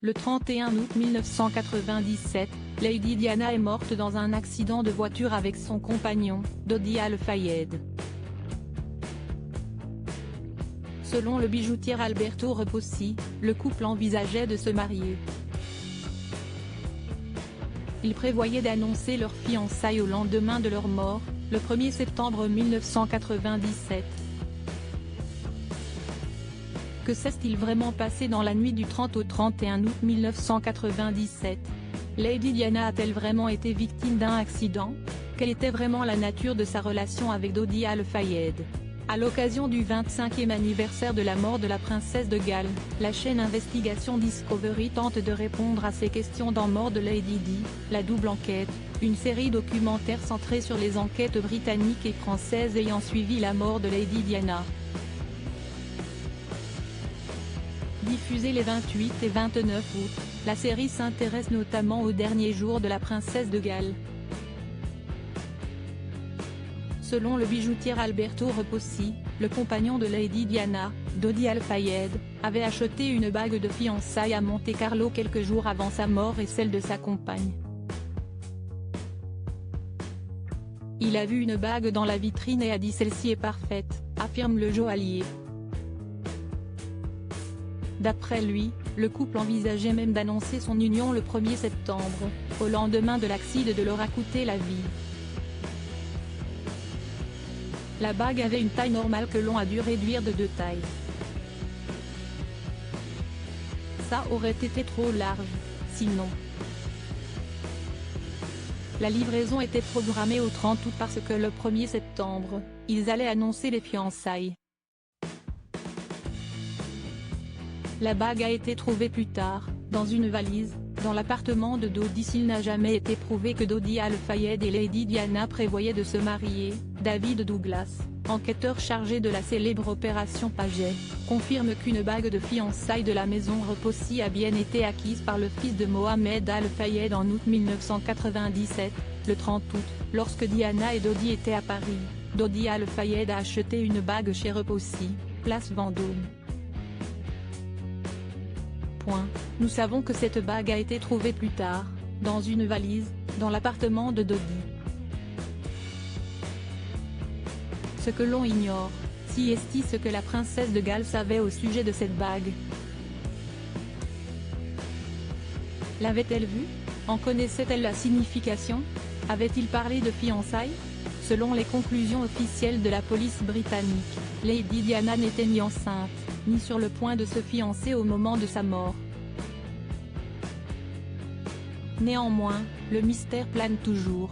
Le 31 août 1997, Lady Diana est morte dans un accident de voiture avec son compagnon, Dodi Al-Fayed. Selon le bijoutier Alberto Repossi, le couple envisageait de se marier. Ils prévoyaient d'annoncer leur fiançailles au lendemain de leur mort, le 1er septembre 1997. Que s'est-il vraiment passé dans la nuit du 30 au 31 août 1997 ? Lady Diana a-t-elle vraiment été victime d'un accident ? Quelle était vraiment la nature de sa relation avec Dodi Al-Fayed ? À l'occasion du 25e anniversaire de la mort de la princesse de Galles, la chaîne Investigation Discovery tente de répondre à ces questions dans Mort de Lady Di, la double enquête, une série documentaire centrée sur les enquêtes britanniques et françaises ayant suivi la mort de Lady Diana. Diffusée les 28 et 29 août, la série s'intéresse notamment aux derniers jours de la princesse de Galles. Selon le bijoutier Alberto Repossi, le compagnon de Lady Diana, Dodi Al-Fayed, avait acheté une bague de fiançailles à Monte-Carlo quelques jours avant sa mort et celle de sa compagne. Il a vu une bague dans la vitrine et a dit « celle-ci est parfaite », affirme le joaillier. D'après lui, le couple envisageait même d'annoncer son union le 1er septembre, au lendemain de l'accident de leur a coûté la vie. La bague avait une taille normale que l'on a dû réduire de 2 tailles. Ça aurait été trop large, sinon. La livraison était programmée au 30 août parce que le 1er septembre, ils allaient annoncer les fiançailles. La bague a été trouvée plus tard, dans une valise, dans l'appartement de Dodi. S'il n'a jamais été prouvé que Dodi Al-Fayed et Lady Diana prévoyaient de se marier, David Douglas, enquêteur chargé de la célèbre opération Paget, confirme qu'une bague de fiançailles de la maison Repossi a bien été acquise par le fils de Mohamed Al-Fayed en août 1997, le 30 août, lorsque Diana et Dodi étaient à Paris. Dodi Al-Fayed a acheté une bague chez Repossi, place Vendôme. Nous savons que cette bague a été trouvée plus tard, dans une valise, dans l'appartement de Dodi. Ce que l'on ignore, si est ce que la princesse de Galles savait au sujet de cette bague. L'avait-elle vue ? En connaissait-elle la signification ? Avait-il parlé de fiançailles ? Selon les conclusions officielles de la police britannique, Lady Diana n'était ni enceinte, ni sur le point de se fiancer au moment de sa mort. Néanmoins, le mystère plane toujours.